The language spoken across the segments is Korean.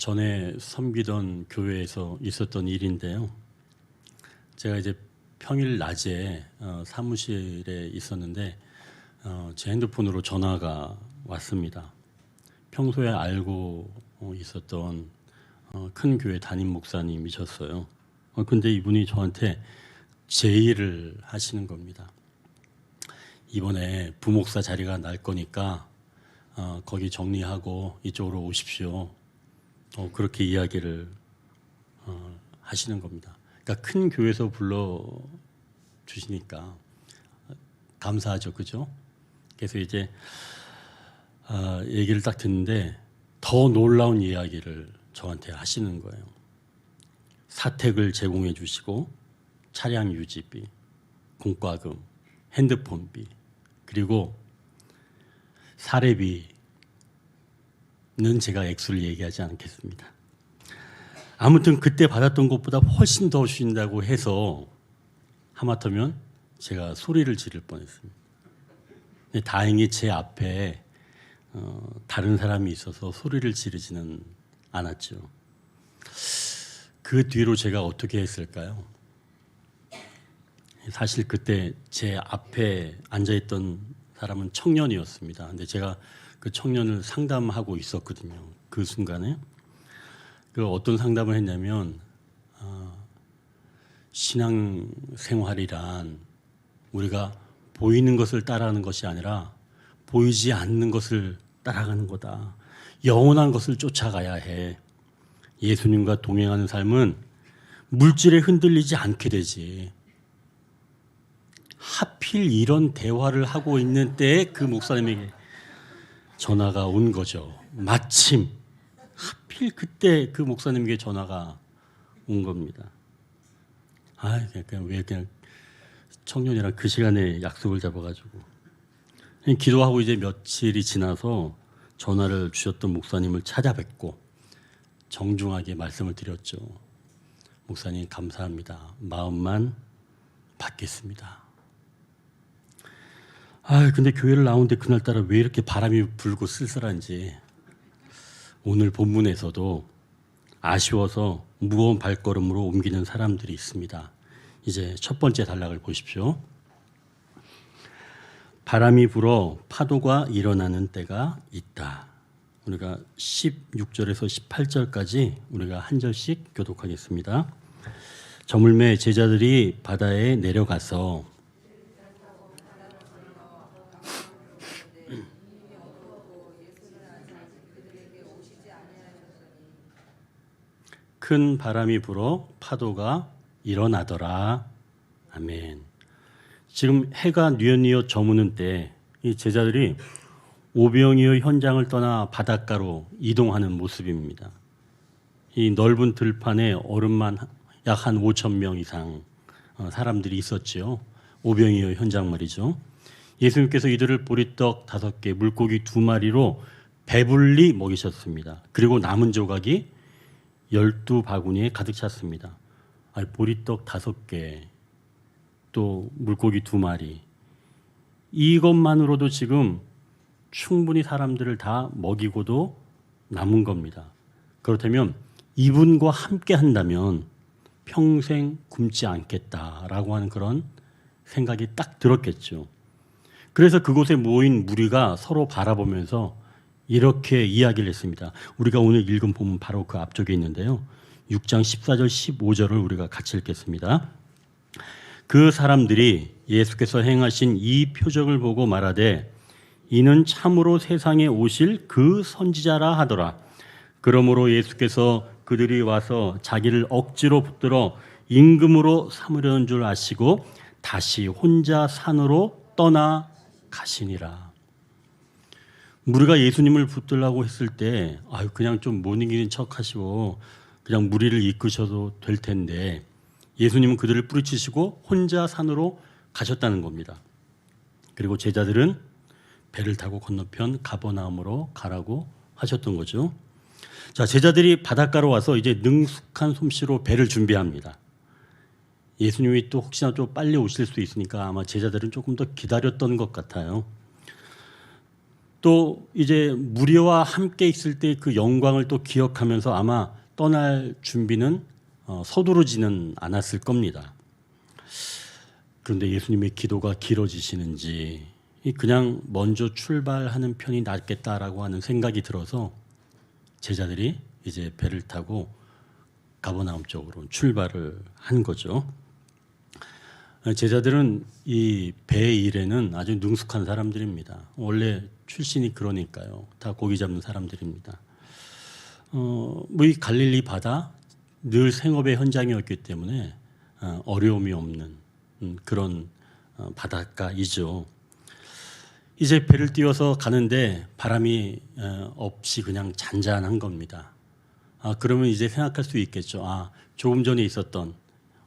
전에 섬기던 교회에서 있었던 일인데요. 제가 이제 평일 낮에 사무실에 있었는데 제 핸드폰으로 전화가 왔습니다. 평소에 알고 있었던 큰 교회 담임 목사님이셨어요. 근데 이분이 저한테 제의를 하시는 겁니다. 이번에 부목사 자리가 날 거니까 거기 정리하고 이쪽으로 오십시오. 그렇게 이야기를 하시는 겁니다. 그러니까 큰 교회에서 불러 주시니까 감사하죠, 그죠? 그래서 이제 얘기를 딱 듣는데 더 놀라운 이야기를 저한테 하시는 거예요. 사택을 제공해 주시고 차량 유지비, 공과금, 핸드폰비, 그리고 사례비는 제가 액수를 얘기하지 않겠습니다. 아무튼 그때 받았던 것보다 훨씬 더 주신다고 해서 하마터면 제가 소리를 지를 뻔했습니다. 근데 다행히 제 앞에 다른 사람이 있어서 소리를 지르지는 않았죠. 그 뒤로 제가 어떻게 했을까요? 사실 그때 제 앞에 앉아있던 사람은 청년이었습니다. 근데 제가 그 청년을 상담하고 있었거든요. 그 순간에. 그 어떤 상담을 했냐면 신앙생활이란 우리가 보이는 것을 따라하는 것이 아니라 보이지 않는 것을 따라가는 거다. 영원한 것을 쫓아가야 해. 예수님과 동행하는 삶은 물질에 흔들리지 않게 되지. 하필 이런 대화를 하고 있는 때에 그 목사님에게 전화가 온 거죠. 마침 하필 그때 그 목사님에게 전화가 온 겁니다. 왜 그냥 청년이랑 그 시간에 약속을 잡아가지고 기도하고 이제 며칠이 지나서 전화를 주셨던 목사님을 찾아뵙고 정중하게 말씀을 드렸죠. 목사님 감사합니다. 마음만 받겠습니다. 근데 교회를 나오는데 그날따라 왜 이렇게 바람이 불고 쓸쓸한지 오늘 본문에서도 아쉬워서 무거운 발걸음으로 옮기는 사람들이 있습니다. 이제 첫 번째 단락을 보십시오. 바람이 불어 파도가 일어나는 때가 있다. 우리가 16절에서 18절까지 우리가 한 절씩 교독하겠습니다. 저물매 제자들이 바다에 내려가서 큰 바람이 불어 파도가 일어나더라. 아멘. 지금 해가 뉘엿뉘엿 저무는 때 이 제자들이 오병이어 현장을 떠나 바닷가로 이동하는 모습입니다. 이 넓은 들판에 얼음만 약 한 5천 명 이상 사람들이 있었죠. 오병이어 현장 말이죠. 예수님께서 이들을 보리떡 5개, 물고기 2마리로 배불리 먹이셨습니다. 그리고 남은 조각이 12바구니에 가득 찼습니다. 보리떡 5개, 또 물고기 2마리. 이것만으로도 지금 충분히 사람들을 다 먹이고도 남은 겁니다. 그렇다면 이분과 함께 한다면 평생 굶지 않겠다라고 하는 그런 생각이 딱 들었겠죠. 그래서 그곳에 모인 무리가 서로 바라보면서 이렇게 이야기를 했습니다. 우리가 오늘 읽은 본문 바로 그 앞쪽에 있는데요. 6장 14절 15절을 우리가 같이 읽겠습니다. 그 사람들이 예수께서 행하신 이 표적을 보고 말하되 이는 참으로 세상에 오실 그 선지자라 하더라. 그러므로 예수께서 그들이 와서 자기를 억지로 붙들어 임금으로 삼으려는 줄 아시고 다시 혼자 산으로 떠나 가시니라. 무리가 예수님을 붙들라고 했을 때 그냥 좀 못 이기는 척 하시고 그냥 무리를 이끄셔도 될 텐데 예수님은 그들을 뿌리치시고 혼자 산으로 가셨다는 겁니다. 그리고 제자들은 배를 타고 건너편 가버나움으로 가라고 하셨던 거죠. 자, 제자들이 바닷가로 와서 이제 능숙한 솜씨로 배를 준비합니다. 예수님이 또 혹시나 좀 빨리 오실 수 있으니까 아마 제자들은 조금 더 기다렸던 것 같아요. 또 이제 무리와 함께 있을 때 그 영광을 또 기억하면서 아마 떠날 준비는 서두르지는 않았을 겁니다. 그런데 예수님의 기도가 길어지시는지 그냥 먼저 출발하는 편이 낫겠다라고 하는 생각이 들어서 제자들이 이제 배를 타고 가버나움 쪽으로 출발을 한 거죠. 제자들은 이 배 일에는 아주 능숙한 사람들입니다. 원래 출신이 그러니까요. 다 고기 잡는 사람들입니다. 뭐 이 갈릴리 바다 늘 생업의 현장이었기 때문에 어려움이 없는 그런 바닷가이죠. 이제 배를 띄워서 가는데 바람이 없이 그냥 잔잔한 겁니다. 그러면 이제 생각할 수 있겠죠. 조금 전에 있었던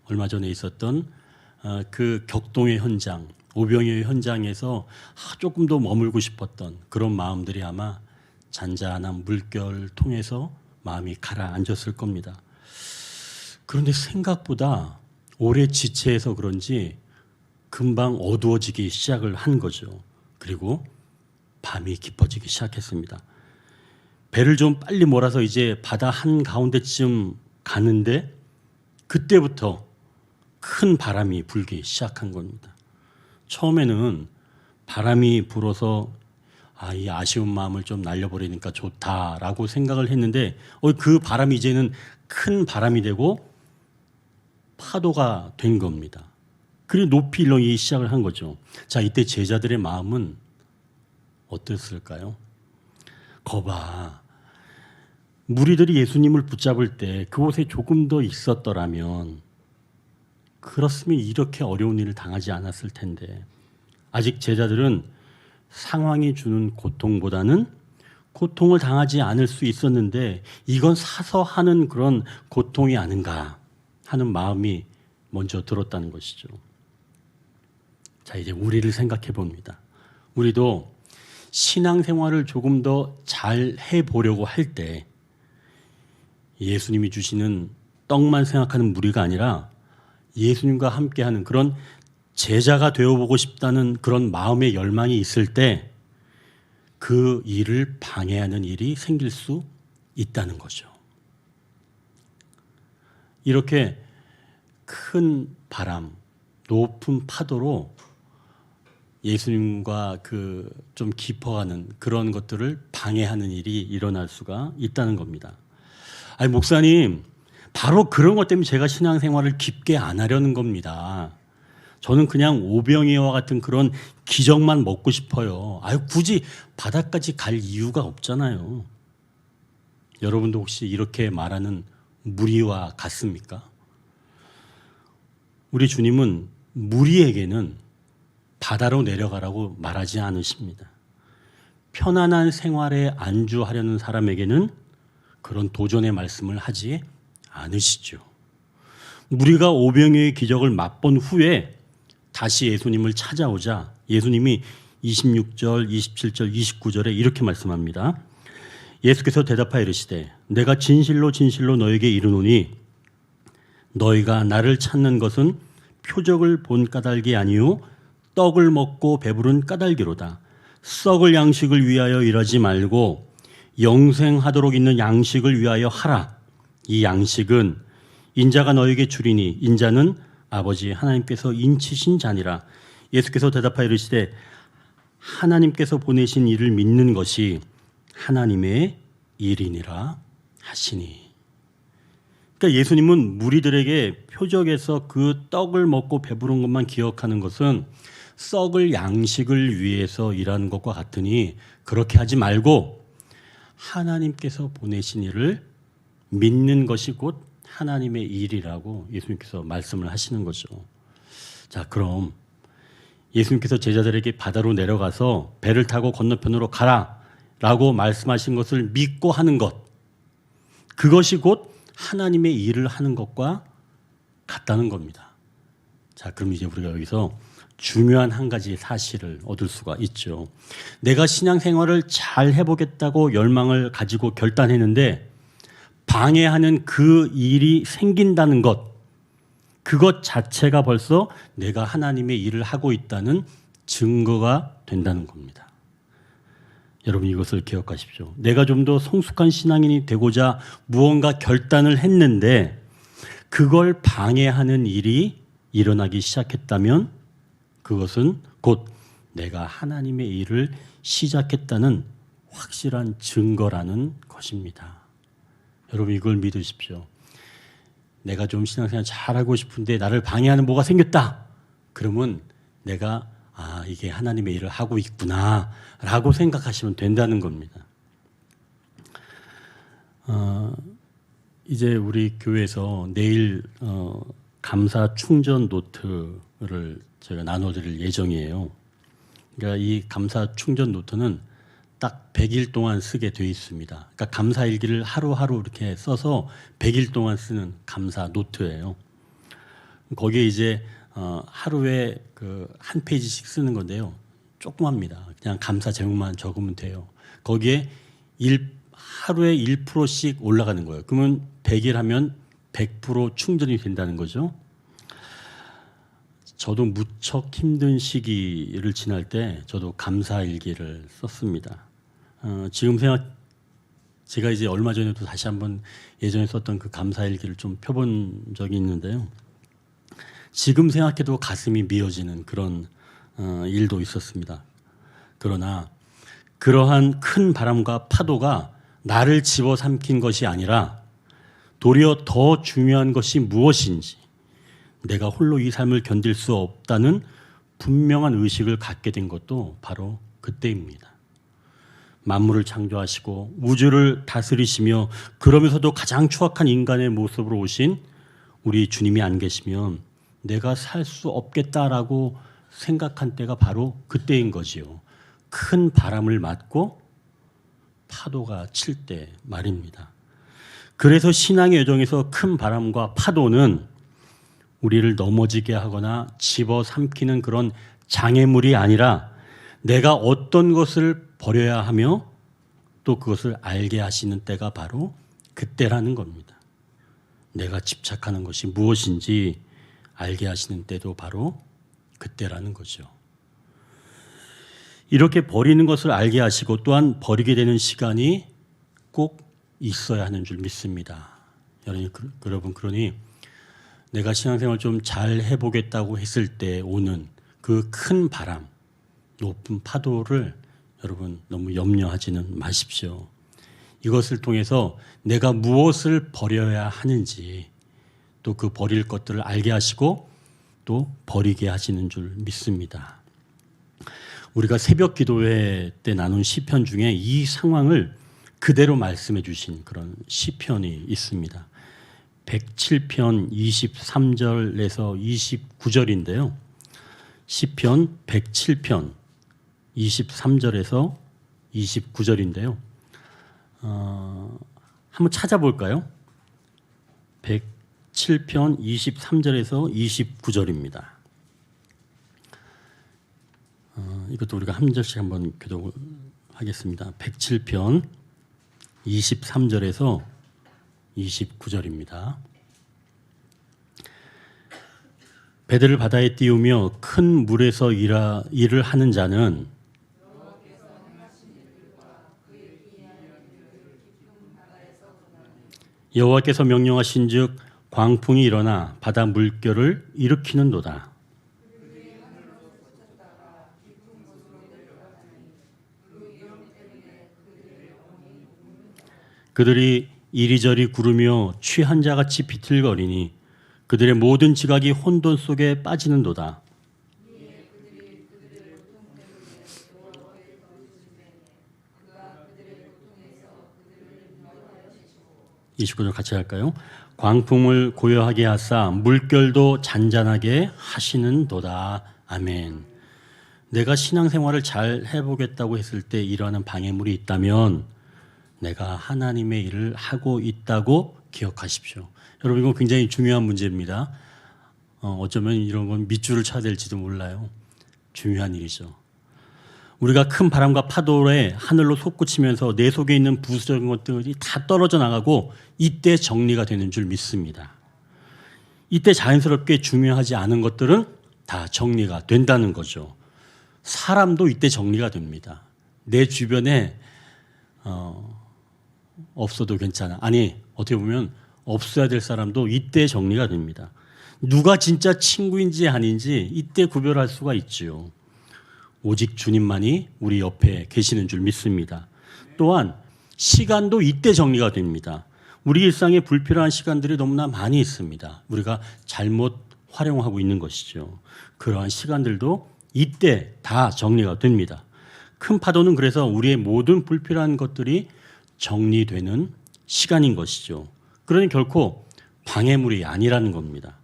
얼마 전에 있었던 그 격동의 현장, 오병이의 현장에서 조금 더 머물고 싶었던 그런 마음들이 아마 잔잔한 물결을 통해서 마음이 가라앉았을 겁니다. 그런데 생각보다 오래 지체해서 그런지 금방 어두워지기 시작을 한 거죠. 그리고 밤이 깊어지기 시작했습니다. 배를 좀 빨리 몰아서 이제 바다 한가운데쯤 가는데 그때부터 큰 바람이 불기 시작한 겁니다. 처음에는 바람이 불어서 이 아쉬운 마음을 좀 날려버리니까 좋다라고 생각을 했는데 그 바람이 이제는 큰 바람이 되고 파도가 된 겁니다. 그리고 높이 일렁이기 시작을 한 거죠. 자, 이때 제자들의 마음은 어땠을까요? 거봐, 무리들이 예수님을 붙잡을 때 그곳에 조금 더 있었더라면 그렇으면 이렇게 어려운 일을 당하지 않았을 텐데 아직 제자들은 상황이 주는 고통보다는 고통을 당하지 않을 수 있었는데 이건 사서 하는 그런 고통이 아닌가 하는 마음이 먼저 들었다는 것이죠. 자, 이제 우리를 생각해 봅니다. 우리도 신앙생활을 조금 더 잘 해보려고 할 때 예수님이 주시는 떡만 생각하는 무리가 아니라 예수님과 함께하는 그런 제자가 되어보고 싶다는 그런 마음의 열망이 있을 때 그 일을 방해하는 일이 생길 수 있다는 거죠. 이렇게 큰 바람, 높은 파도로 예수님과 좀 깊어가는 그런 것들을 방해하는 일이 일어날 수가 있다는 겁니다. 목사님, 바로 그런 것 때문에 제가 신앙생활을 깊게 안 하려는 겁니다. 저는 그냥 오병이어와 같은 그런 기적만 먹고 싶어요. 굳이 바다까지 갈 이유가 없잖아요. 여러분도 혹시 이렇게 말하는 무리와 같습니까? 우리 주님은 무리에게는 바다로 내려가라고 말하지 않으십니다. 편안한 생활에 안주하려는 사람에게는 그런 도전의 말씀을 하지 않으시죠. 무리가 오병이어의 기적을 맛본 후에 다시 예수님을 찾아오자 예수님이 26절, 27절, 29절에 이렇게 말씀합니다. 예수께서 대답하여 이르시되 내가 진실로 진실로 너에게 이르노니 너희가 나를 찾는 것은 표적을 본 까닭이 아니요 떡을 먹고 배부른 까닭이로다. 썩을 양식을 위하여 일하지 말고 영생하도록 있는 양식을 위하여 하라. 이 양식은 인자가 너에게 주리니 인자는 아버지 하나님께서 인치신 자니라. 예수께서 대답하여 이르시되 하나님께서 보내신 이를 믿는 것이 하나님의 일이니라 하시니. 그러니까 예수님은 무리들에게 표적에서 그 떡을 먹고 배부른 것만 기억하는 것은 썩을 양식을 위해서 일하는 것과 같으니 그렇게 하지 말고 하나님께서 보내신 이를 믿는 것이 곧 하나님의 일이라고 예수님께서 말씀을 하시는 거죠. 자, 그럼 예수님께서 제자들에게 바다로 내려가서 배를 타고 건너편으로 가라 라고 말씀하신 것을 믿고 하는 것, 그것이 곧 하나님의 일을 하는 것과 같다는 겁니다. 자, 그럼 이제 우리가 여기서 중요한 한 가지 사실을 얻을 수가 있죠. 내가 신앙생활을 잘 해보겠다고 열망을 가지고 결단했는데 방해하는 그 일이 생긴다는 것, 그것 자체가 벌써 내가 하나님의 일을 하고 있다는 증거가 된다는 겁니다. 여러분 이것을 기억하십시오. 내가 좀 더 성숙한 신앙인이 되고자 무언가 결단을 했는데 그걸 방해하는 일이 일어나기 시작했다면 그것은 곧 내가 하나님의 일을 시작했다는 확실한 증거라는 것입니다. 여러분 이걸 믿으십시오. 내가 좀 신앙생활 잘하고 싶은데 나를 방해하는 뭐가 생겼다. 그러면 내가 이게 하나님의 일을 하고 있구나 라고 생각하시면 된다는 겁니다. 이제 우리 교회에서 내일 감사 충전 노트를 제가 나눠드릴 예정이에요. 그러니까 이 감사 충전 노트는 딱 100일 동안 쓰게 되어 있습니다. 그러니까 감사 일기를 하루하루 이렇게 써서 100일 동안 쓰는 감사 노트예요. 거기에 이제 하루에 그 한 페이지씩 쓰는 건데요. 조그맣니다. 그냥 감사 제목만 적으면 돼요. 거기에 하루에 1%씩 올라가는 거예요. 그러면 100일 하면 100% 충전이 된다는 거죠. 저도 무척 힘든 시기를 지날 때 저도 감사일기를 썼습니다. 지금 제가 이제 얼마 전에도 다시 한번 예전에 썼던 그 감사일기를 좀 펴본 적이 있는데요. 지금 생각해도 가슴이 미어지는 그런 일도 있었습니다. 그러나 그러한 큰 바람과 파도가 나를 집어삼킨 것이 아니라 도리어 더 중요한 것이 무엇인지 내가 홀로 이 삶을 견딜 수 없다는 분명한 의식을 갖게 된 것도 바로 그때입니다. 만물을 창조하시고 우주를 다스리시며 그러면서도 가장 추악한 인간의 모습으로 오신 우리 주님이 안 계시면 내가 살 수 없겠다라고 생각한 때가 바로 그때인 거지요. 큰 바람을 맞고 파도가 칠 때 말입니다. 그래서 신앙의 여정에서 큰 바람과 파도는 우리를 넘어지게 하거나 집어삼키는 그런 장애물이 아니라 내가 어떤 것을 버려야 하며 또 그것을 알게 하시는 때가 바로 그때라는 겁니다. 내가 집착하는 것이 무엇인지 알게 하시는 때도 바로 그때라는 거죠. 이렇게 버리는 것을 알게 하시고 또한 버리게 되는 시간이 꼭 있어야 하는 줄 믿습니다. 여러분 그러니 내가 신앙생활 좀 잘 해보겠다고 했을 때 오는 그 큰 바람, 높은 파도를 여러분 너무 염려하지는 마십시오. 이것을 통해서 내가 무엇을 버려야 하는지 또 그 버릴 것들을 알게 하시고 또 버리게 하시는 줄 믿습니다. 우리가 새벽 기도회 때 나눈 시편 중에 이 상황을 그대로 말씀해 주신 그런 시편이 있습니다. 107편 23절에서 29절인데요. 시편 107편 23절에서 29절인데요. 한번 찾아볼까요? 107편 23절에서 29절입니다. 이것도 우리가 한 절씩 한번 교독하겠습니다. 107편 23절에서 29절입니다. 배들을 바다에 띄우며 큰 물에서 일을 하는 자는 여호와께서 명령하신즉 광풍이 일어나 바다 물결을 일으키는도다. 그들이 이리저리 구르며 취한 자같이 비틀거리니 그들의 모든 지각이 혼돈 속에 빠지는도다. 29절 같이 할까요? 광풍을 고요하게 하사 물결도 잔잔하게 하시는도다. 아멘. 내가 신앙생활을 잘 해보겠다고 했을 때 이러한 방해물이 있다면 내가 하나님의 일을 하고 있다고 기억하십시오. 여러분 이건 굉장히 중요한 문제입니다. 어쩌면 이런 건 밑줄을 쳐야 될지도 몰라요. 중요한 일이죠. 우리가 큰 바람과 파도에 하늘로 솟구치면서 내 속에 있는 부수적인 것들이 다 떨어져 나가고 이때 정리가 되는 줄 믿습니다. 이때 자연스럽게 중요하지 않은 것들은 다 정리가 된다는 거죠. 사람도 이때 정리가 됩니다. 내 주변에 없어도 괜찮아. 아니, 어떻게 보면 없어야 될 사람도 이때 정리가 됩니다. 누가 진짜 친구인지 아닌지 이때 구별할 수가 있지요. 오직 주님만이 우리 옆에 계시는 줄 믿습니다. 또한 시간도 이때 정리가 됩니다. 우리 일상에 불필요한 시간들이 너무나 많이 있습니다. 우리가 잘못 활용하고 있는 것이죠. 그러한 시간들도 이때 다 정리가 됩니다. 큰 파도는 그래서 우리의 모든 불필요한 것들이 정리되는 시간인 것이죠. 그러니 결코 방해물이 아니라는 겁니다.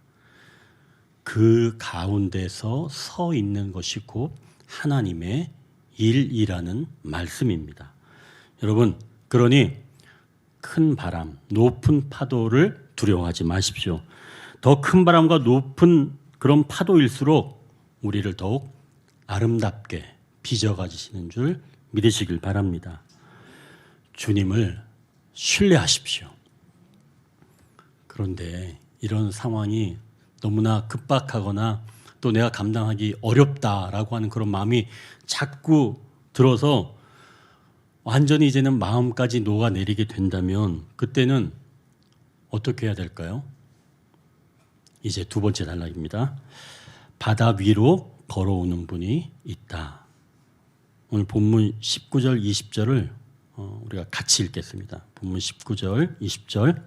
그 가운데서 서 있는 것이 곧 하나님의 일이라는 말씀입니다. 여러분, 그러니 큰 바람, 높은 파도를 두려워하지 마십시오. 더 큰 바람과 높은 그런 파도일수록 우리를 더욱 아름답게 빚어가시는 줄 믿으시길 바랍니다. 주님을 신뢰하십시오. 그런데 이런 상황이 너무나 급박하거나 또 내가 감당하기 어렵다라고 하는 그런 마음이 자꾸 들어서 완전히 이제는 마음까지 녹아내리게 된다면 그때는 어떻게 해야 될까요? 이제 두 번째 단락입니다. 바다 위로 걸어오는 분이 있다. 오늘 본문 19절, 20절을 우리가 같이 읽겠습니다. 본문 19절, 20절.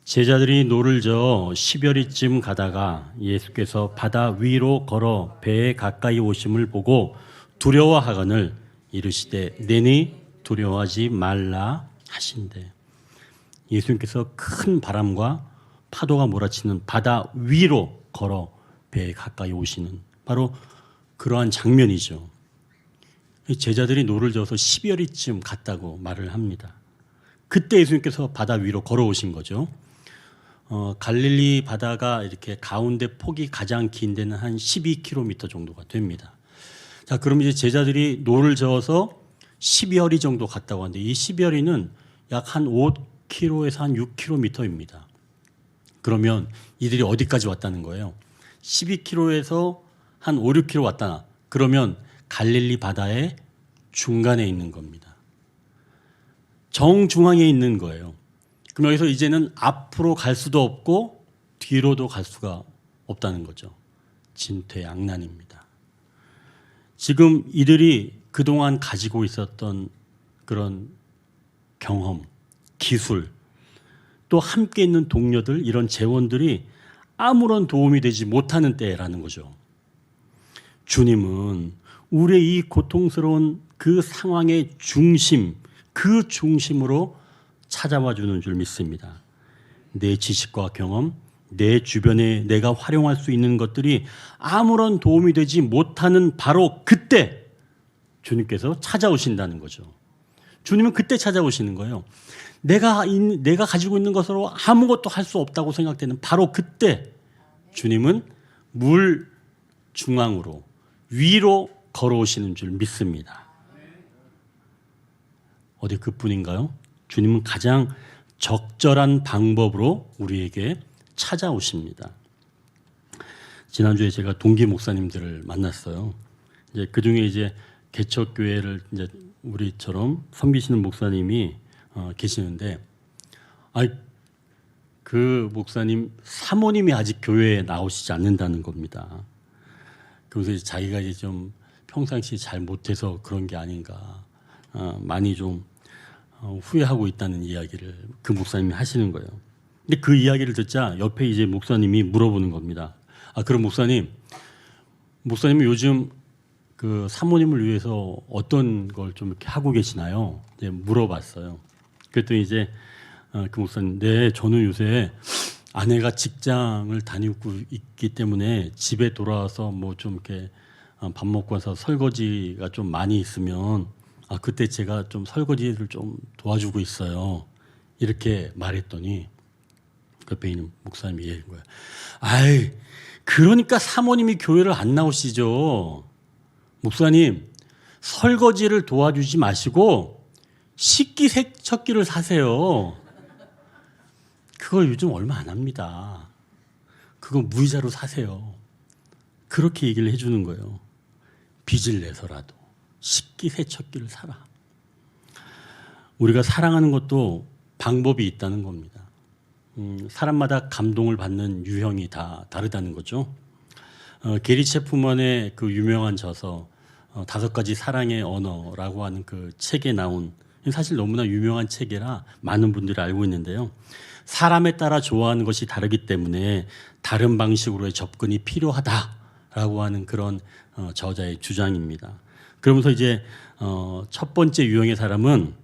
제자들이 노를 저어 10여리쯤 가다가 예수께서 바다 위로 걸어 배에 가까이 오심을 보고 두려워하거늘 이르시되 내니 두려워하지 말라 하신대. 예수님께서 큰 바람과 파도가 몰아치는 바다 위로 걸어 배에 가까이 오시는 바로 그러한 장면이죠. 제자들이 노를 저어서 10여리쯤 갔다고 말을 합니다. 그때 예수님께서 바다 위로 걸어오신 거죠. 갈릴리 바다가 이렇게 가운데 폭이 가장 긴 데는 한 12km 정도가 됩니다. 자, 그럼 이제 제자들이 노를 저어서 10여리 정도 갔다고 하는데 이 10여리는 약 한 5km에서 한 6km입니다. 그러면 이들이 어디까지 왔다는 거예요? 12km에서 한 5, 6km 왔다. 그러면 갈릴리 바다의 중간에 있는 겁니다. 정중앙에 있는 거예요. 그럼 여기서 이제는 앞으로 갈 수도 없고 뒤로도 갈 수가 없다는 거죠. 진퇴양난입니다. 지금 이들이 그동안 가지고 있었던 그런 경험, 기술, 또 함께 있는 동료들, 이런 재원들이 아무런 도움이 되지 못하는 때라는 거죠. 주님은 우리의 이 고통스러운 그 상황의 중심, 그 중심으로 찾아와 주는 줄 믿습니다. 내 지식과 경험, 내 주변에 내가 활용할 수 있는 것들이 아무런 도움이 되지 못하는 바로 그때 주님께서 찾아오신다는 거죠. 주님은 그때 찾아오시는 거예요. 내가 가지고 있는 것으로 아무것도 할 수 없다고 생각되는 바로 그때 주님은 물 중앙으로 위로 걸어오시는 줄 믿습니다. 어디 그뿐인가요? 주님은 가장 적절한 방법으로 우리에게 찾아오십니다. 지난주에 제가 동기 목사님들을 만났어요. 이제 그 중에 이제 개척교회를 이제 우리처럼 섬기시는 목사님이 계시는데, 그 목사님 사모님이 아직 교회에 나오시지 않는다는 겁니다. 그래서 자기가 이제 좀 평상시 잘 못해서 그런 게 아닌가, 많이 좀 후회하고 있다는 이야기를 그 목사님이 하시는 거예요. 근데 그 이야기를 듣자 옆에 이제 목사님이 물어보는 겁니다. 그럼 목사님은 요즘 그 사모님을 위해서 어떤 걸 좀 이렇게 하고 계시나요? 이제 물어봤어요. 그랬더니 이제 그 목사님, 네, 저는 요새 아내가 직장을 다니고 있기 때문에 집에 돌아와서 뭐 좀 이렇게 밥 먹고 와서 설거지가 좀 많이 있으면 그때 제가 좀 설거지를 좀 도와주고 있어요. 이렇게 말했더니 그 옆에 있는 목사님이 얘기한 거예요. 그러니까 사모님이 교회를 안 나오시죠. 목사님, 설거지를 도와주지 마시고 식기세척기를 사세요. 그거 요즘 얼마 안 합니다. 그거 무이자로 사세요. 그렇게 얘기를 해주는 거예요. 빚을 내서라도. 식기세척기를 사라. 우리가 사랑하는 것도 방법이 있다는 겁니다. 사람마다 감동을 받는 유형이 다 다르다는 거죠. 게리 체프먼의 그 유명한 저서 5가지 사랑의 언어라고 하는 그 책에 나온, 사실 너무나 유명한 책이라 많은 분들이 알고 있는데요. 사람에 따라 좋아하는 것이 다르기 때문에 다른 방식으로의 접근이 필요하다라고 하는 그런 저자의 주장입니다. 그러면서 이제 첫 번째 유형의 사람은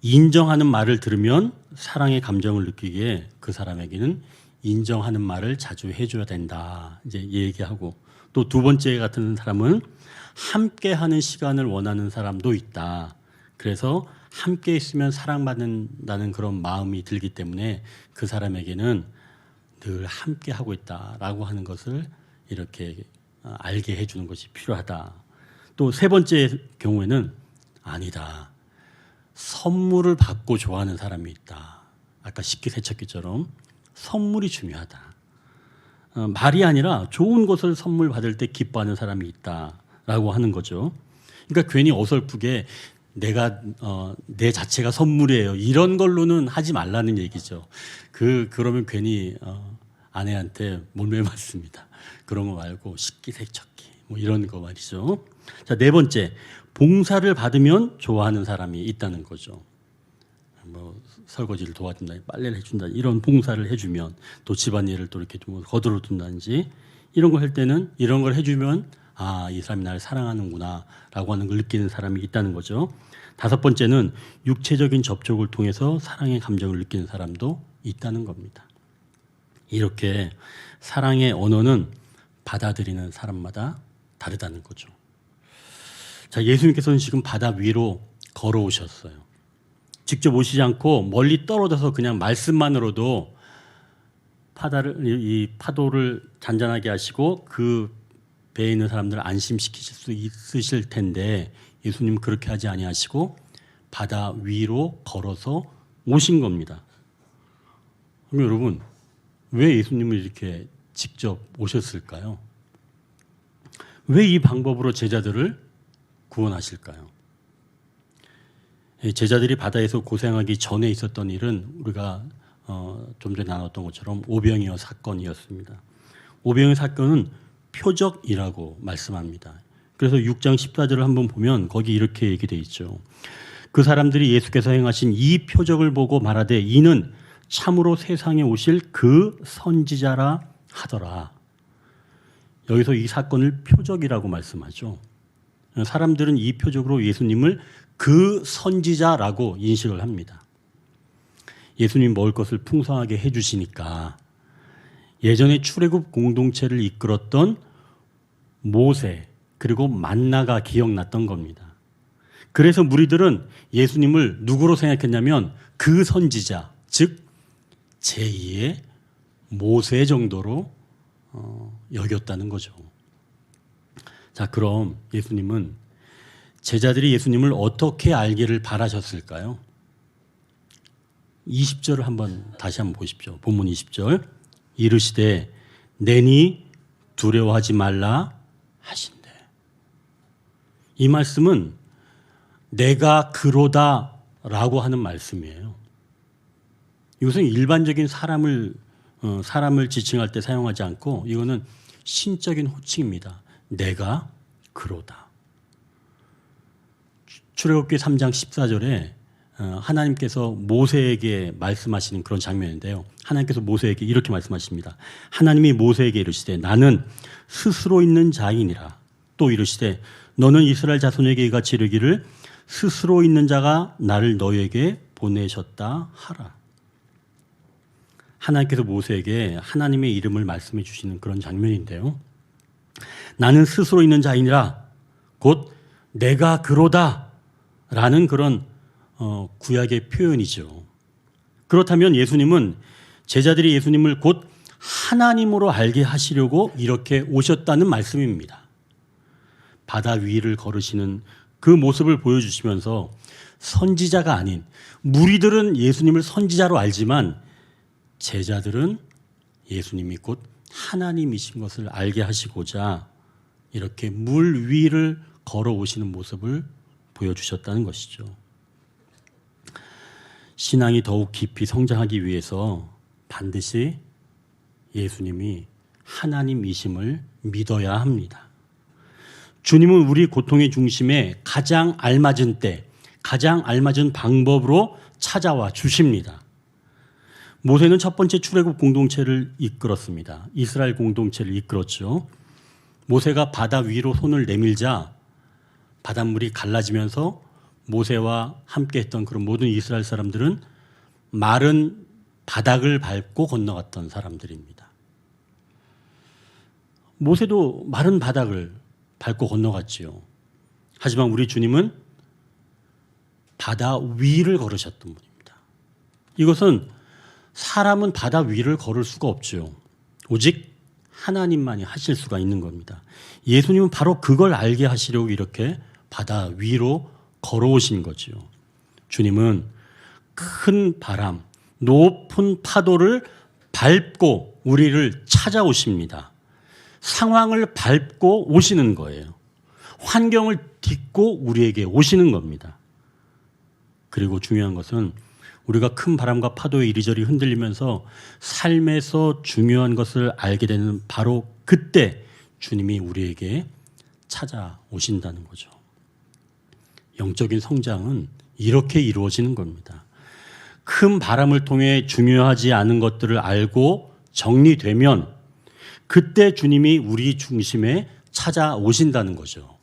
인정하는 말을 들으면 사랑의 감정을 느끼기에 그 사람에게는 인정하는 말을 자주 해줘야 된다, 이제 얘기하고, 또 두 번째 같은 사람은 함께하는 시간을 원하는 사람도 있다. 그래서 함께 있으면 사랑받는다는 그런 마음이 들기 때문에 그 사람에게는 늘 함께 하고 있다라고 하는 것을 이렇게 알게 해주는 것이 필요하다. 또 세 번째 경우에는 아니다. 선물을 받고 좋아하는 사람이 있다. 아까 식기세척기처럼 선물이 중요하다. 말이 아니라 좋은 것을 선물 받을 때 기뻐하는 사람이 있다라고 하는 거죠. 그러니까 괜히 어설프게 내가 내 자체가 선물이에요, 이런 걸로는 하지 말라는 얘기죠. 그러면 괜히 아내한테 몰매 맞습니다. 그런 거 말고 식기세척기 뭐 이런 거 말이죠. 자, 네 번째, 봉사를 받으면 좋아하는 사람이 있다는 거죠. 뭐 설거지를 도와준다, 빨래를 해준다, 이런 봉사를 해주면, 또 집안일을 또 이렇게 좀 거들어 둔다든지 이런 걸 할 때는, 이런 걸 해주면 이 사람이 나를 사랑하는구나라고 하는 걸 느끼는 사람이 있다는 거죠. 다섯 번째는 육체적인 접촉을 통해서 사랑의 감정을 느끼는 사람도 있다는 겁니다. 이렇게 사랑의 언어는 받아들이는 사람마다 다르다는 거죠. 자, 예수님께서는 지금 바다 위로 걸어오셨어요. 직접 오시지 않고 멀리 떨어져서 그냥 말씀만으로도 이 파도를 잔잔하게 하시고 그 배에 있는 사람들을 안심시키실 수 있으실 텐데, 예수님은 그렇게 하지 아니하시고 바다 위로 걸어서 오신 겁니다. 그럼 여러분, 왜 예수님은 이렇게 직접 오셨을까요? 왜 이 방법으로 제자들을 구원하실까요? 제자들이 바다에서 고생하기 전에 있었던 일은 우리가 좀 전에 나눴던 것처럼 오병이어 사건이었습니다. 오병이어 사건은 표적이라고 말씀합니다. 그래서 6장 14절을 한번 보면 거기 이렇게 얘기되어 있죠. 그 사람들이 예수께서 행하신 이 표적을 보고 말하되 이는 참으로 세상에 오실 그 선지자라 하더라. 여기서 이 사건을 표적이라고 말씀하죠. 사람들은 이 표적으로 예수님을 그 선지자라고 인식을 합니다. 예수님 먹을 것을 풍성하게 해주시니까 예전에 출애굽 공동체를 이끌었던 모세 그리고 만나가 기억났던 겁니다. 그래서 무리들은 예수님을 누구로 생각했냐면 그 선지자, 즉 제2의 모세 정도로 여겼다는 거죠. 자, 그럼 예수님은, 제자들이 예수님을 어떻게 알기를 바라셨을까요? 20절을 다시 한번 보십시오. 본문 20절. 이르시되 내니 두려워하지 말라 하신대. 이 말씀은 내가 그로다라고 하는 말씀이에요. 이것은 일반적인 사람을 지칭할 때 사용하지 않고 이거는 신적인 호칭입니다. 내가 그로다. 출애굽기 3장 14절에 하나님께서 모세에게 말씀하시는 그런 장면인데요. 하나님께서 모세에게 이렇게 말씀하십니다. 하나님이 모세에게 이르시되 나는 스스로 있는 자이니라. 또 이르시되 너는 이스라엘 자손에게 이같이 이르기를 스스로 있는 자가 나를 너희에게 보내셨다 하라. 하나님께서 모세에게 하나님의 이름을 말씀해 주시는 그런 장면인데요. 나는 스스로 있는 자이니라, 곧 내가 그로다 라는 그런 구약의 표현이죠. 그렇다면 예수님은 제자들이 예수님을 곧 하나님으로 알게 하시려고 이렇게 오셨다는 말씀입니다. 바다 위를 걸으시는 그 모습을 보여주시면서 선지자가 아닌, 무리들은 예수님을 선지자로 알지만 제자들은 예수님이 곧 하나님이신 것을 알게 하시고자 이렇게 물 위를 걸어오시는 모습을 보여주셨다는 것이죠. 신앙이 더욱 깊이 성장하기 위해서 반드시 예수님이 하나님이심을 믿어야 합니다. 주님은 우리 고통의 중심에 가장 알맞은 때, 가장 알맞은 방법으로 찾아와 주십니다. 모세는 첫 번째 출애굽 공동체를 이끌었습니다. 이스라엘 공동체를 이끌었죠. 모세가 바다 위로 손을 내밀자 바닷물이 갈라지면서 모세와 함께 했던 그런 모든 이스라엘 사람들은 마른 바닥을 밟고 건너갔던 사람들입니다. 모세도 마른 바닥을 밟고 건너갔지요. 하지만 우리 주님은 바다 위를 걸으셨던 분입니다. 이것은 사람은 바다 위를 걸을 수가 없죠. 오직 하나님만이 하실 수가 있는 겁니다. 예수님은 바로 그걸 알게 하시려고 이렇게 바다 위로 걸어오신 거지요. 주님은 큰 바람, 높은 파도를 밟고 우리를 찾아오십니다. 상황을 밟고 오시는 거예요. 환경을 딛고 우리에게 오시는 겁니다. 그리고 중요한 것은 우리가 큰 바람과 파도에 이리저리 흔들리면서 삶에서 중요한 것을 알게 되는 바로 그때 주님이 우리에게 찾아오신다는 거죠. 영적인 성장은 이렇게 이루어지는 겁니다. 큰 바람을 통해 중요하지 않은 것들을 알고 정리되면 그때 주님이 우리 중심에 찾아오신다는 거죠.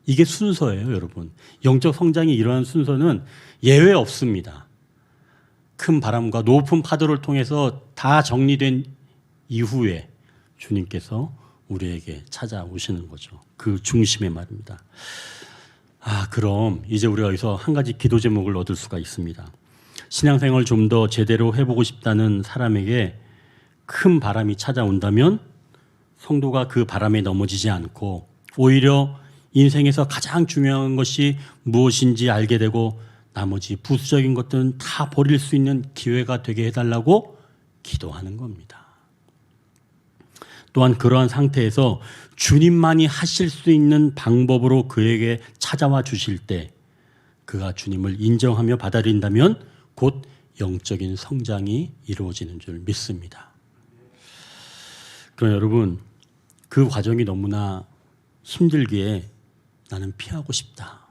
이게 순서예요, 여러분. 영적 성장이 일어나는 순서는 예외 없습니다. 큰 바람과 높은 파도를 통해서 다 정리된 이후에 주님께서 우리에게 찾아오시는 거죠. 그 중심에 말입니다. 그럼 이제 우리가 여기서 한 가지 기도 제목을 얻을 수가 있습니다. 신앙생활을 좀 더 제대로 해보고 싶다는 사람에게 큰 바람이 찾아온다면 성도가 그 바람에 넘어지지 않고 오히려 인생에서 가장 중요한 것이 무엇인지 알게 되고 나머지 부수적인 것들은 다 버릴 수 있는 기회가 되게 해달라고 기도하는 겁니다. 또한 그러한 상태에서 주님만이 하실 수 있는 방법으로 그에게 찾아와 주실 때 그가 주님을 인정하며 받아들인다면 곧 영적인 성장이 이루어지는 줄 믿습니다. 그럼 여러분, 그 과정이 너무나 힘들기에 나는 피하고 싶다.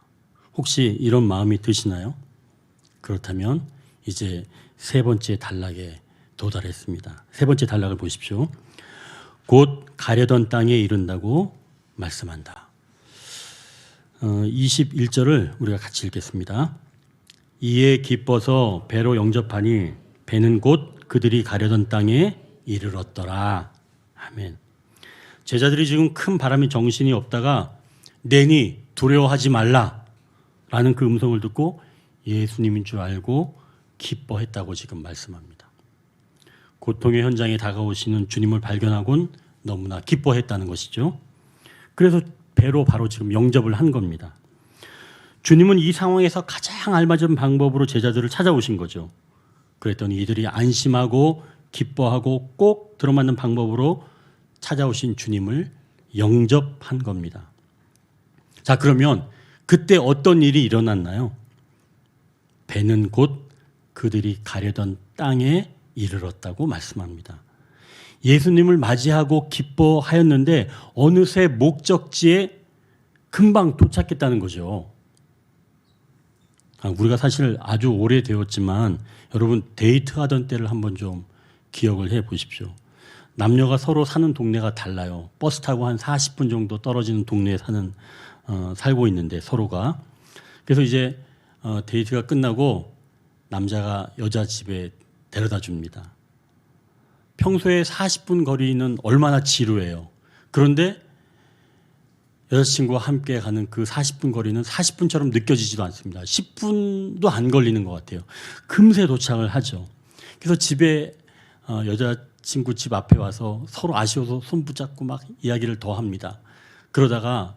혹시 이런 마음이 드시나요? 그렇다면 이제 세 번째 단락에 도달했습니다. 세 번째 단락을 보십시오. 곧 가려던 땅에 이른다고 말씀한다. 21절을 우리가 같이 읽겠습니다. 이에 기뻐서 배로 영접하니 배는 곧 그들이 가려던 땅에 이르렀더라. 아멘. 제자들이 지금 큰 바람이 정신이 없다가 내니 두려워하지 말라 라는 그 음성을 듣고 예수님인 줄 알고 기뻐했다고 지금 말씀합니다. 고통의 현장에 다가오시는 주님을 발견하곤 너무나 기뻐했다는 것이죠. 그래서 배로 바로 지금 영접을 한 겁니다. 주님은 이 상황에서 가장 알맞은 방법으로 제자들을 찾아오신 거죠. 그랬더니 이들이 안심하고 기뻐하고 꼭 들어맞는 방법으로 찾아오신 주님을 영접한 겁니다. 자, 그러면 그때 어떤 일이 일어났나요? 배는 곧 그들이 가려던 땅에 이르렀다고 말씀합니다. 예수님을 맞이하고 기뻐하였는데 어느새 목적지에 금방 도착했다는 거죠. 우리가 사실 아주 오래되었지만 여러분 데이트하던 때를 한번 좀 기억을 해 보십시오. 남녀가 서로 사는 동네가 달라요. 버스 타고 한 40분 정도 떨어지는 동네에 살고 있는데 서로가. 그래서 이제 데이트가 끝나고 남자가 여자 집에 데려다 줍니다. 평소에 40분 거리는 얼마나 지루해요. 그런데 여자친구와 함께 가는 그 40분 거리는 40분처럼 느껴지지도 않습니다. 10분도 안 걸리는 것 같아요. 금세 도착을 하죠. 그래서 집에 여자친구 집 앞에 와서 서로 아쉬워서 손 붙잡고 막 이야기를 더 합니다. 그러다가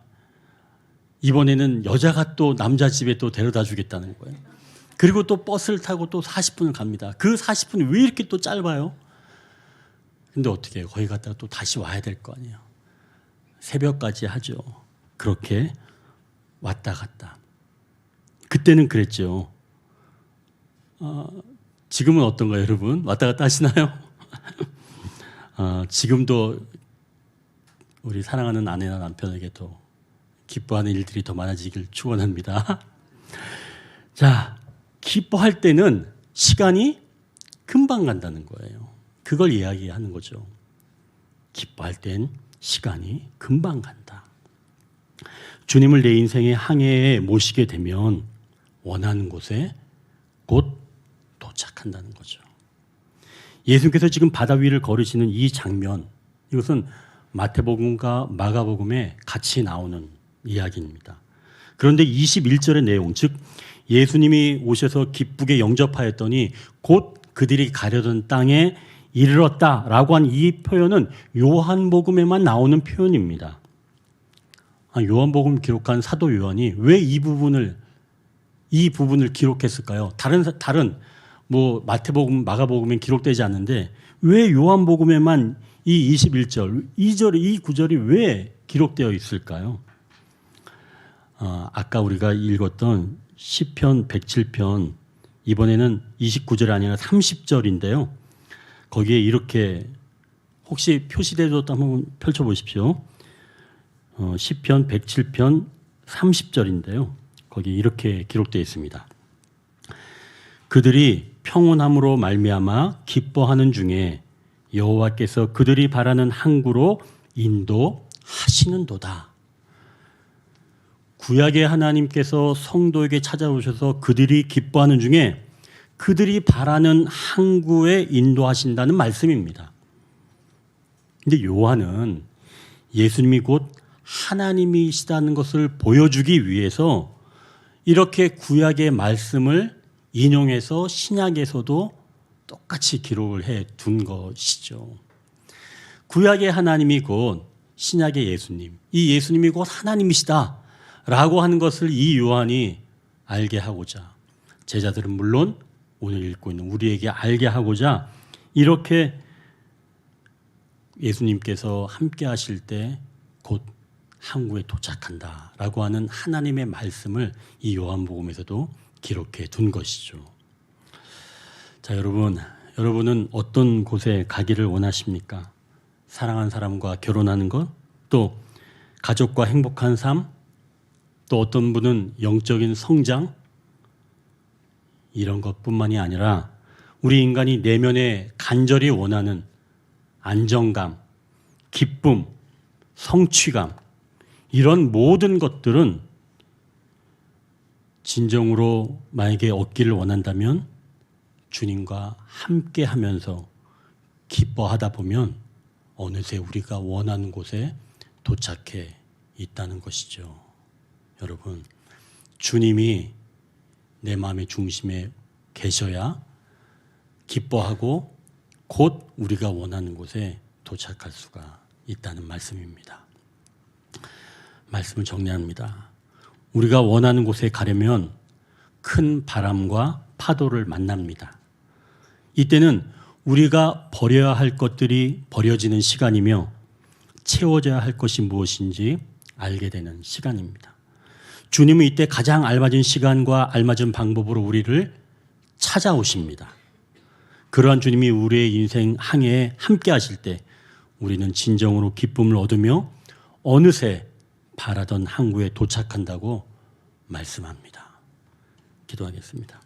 이번에는 여자가 또 남자 집에 또 데려다 주겠다는 거예요. 그리고 또 버스를 타고 또 40분을 갑니다. 그 40분이 왜 이렇게 또 짧아요? 근데 어떻게 해요? 거기 갔다가 또 다시 와야 될 거 아니에요. 새벽까지 하죠. 그렇게 왔다 갔다. 그때는 그랬죠. 지금은 어떤가요, 여러분? 왔다 갔다 하시나요? 지금도 우리 사랑하는 아내나 남편에게도 기뻐하는 일들이 더 많아지길 축원합니다. 자, 기뻐할 때는 시간이 금방 간다는 거예요. 그걸 이야기하는 거죠. 기뻐할 땐 시간이 금방 간다. 주님을 내 인생의 항해에 모시게 되면 원하는 곳에 곧 도착한다는 거죠. 예수님께서 지금 바다 위를 걸으시는 이 장면, 이것은 마태복음과 마가복음에 같이 나오는 이야기입니다. 그런데 21절의 내용, 즉 예수님이 오셔서 기쁘게 영접하였더니 곧 그들이 가려던 땅에 이르렀다라고 한 이 표현은 요한복음에만 나오는 표현입니다. 요한복음 기록한 사도 요한이 왜 이 부분을 기록했을까요? 다른 뭐 마태복음, 마가복음엔 기록되지 않는데 왜 요한복음에만 이 21절, 이 구절이 왜 기록되어 있을까요? 아까 우리가 읽었던 시편 107편 이번에는 29절이 아니라 30절인데요. 거기에 이렇게 혹시 표시되어도 한번 펼쳐보십시오. 시편 107편 30절인데요. 거기 이렇게 기록되어 있습니다. 그들이 평온함으로 말미암아 기뻐하는 중에 여호와께서 그들이 바라는 항구로 인도하시는도다. 구약의 하나님께서 성도에게 찾아오셔서 그들이 기뻐하는 중에 그들이 바라는 항구에 인도하신다는 말씀입니다. 근데 요한은 예수님이 곧 하나님이시다는 것을 보여주기 위해서 이렇게 구약의 말씀을 인용해서 신약에서도 똑같이 기록을 해 둔 것이죠. 구약의 하나님이 곧 신약의 예수님, 이 예수님이 곧 하나님이시다 라고 하는 것을 이 요한이 알게 하고자, 제자들은 물론 오늘 읽고 있는 우리에게 알게 하고자 이렇게 예수님께서 함께 하실 때 곧 항구에 도착한다 라고 하는 하나님의 말씀을 이 요한복음에서도 기록해 둔 것이죠. 자, 여러분은 어떤 곳에 가기를 원하십니까? 사랑하는 사람과 결혼하는 것, 또 가족과 행복한 삶, 또 어떤 분은 영적인 성장, 이런 것뿐만이 아니라 우리 인간이 내면에 간절히 원하는 안정감, 기쁨, 성취감, 이런 모든 것들은 진정으로 만약에 얻기를 원한다면 주님과 함께 하면서 기뻐하다 보면 어느새 우리가 원하는 곳에 도착해 있다는 것이죠. 여러분, 주님이 내 마음의 중심에 계셔야 기뻐하고 곧 우리가 원하는 곳에 도착할 수가 있다는 말씀입니다. 말씀을 정리합니다. 우리가 원하는 곳에 가려면 큰 바람과 파도를 만납니다. 이때는 우리가 버려야 할 것들이 버려지는 시간이며 채워져야 할 것이 무엇인지 알게 되는 시간입니다. 주님은 이때 가장 알맞은 시간과 알맞은 방법으로 우리를 찾아오십니다. 그러한 주님이 우리의 인생 항해에 함께 하실 때 우리는 진정으로 기쁨을 얻으며 어느새 바라던 항구에 도착한다고 말씀합니다. 기도하겠습니다.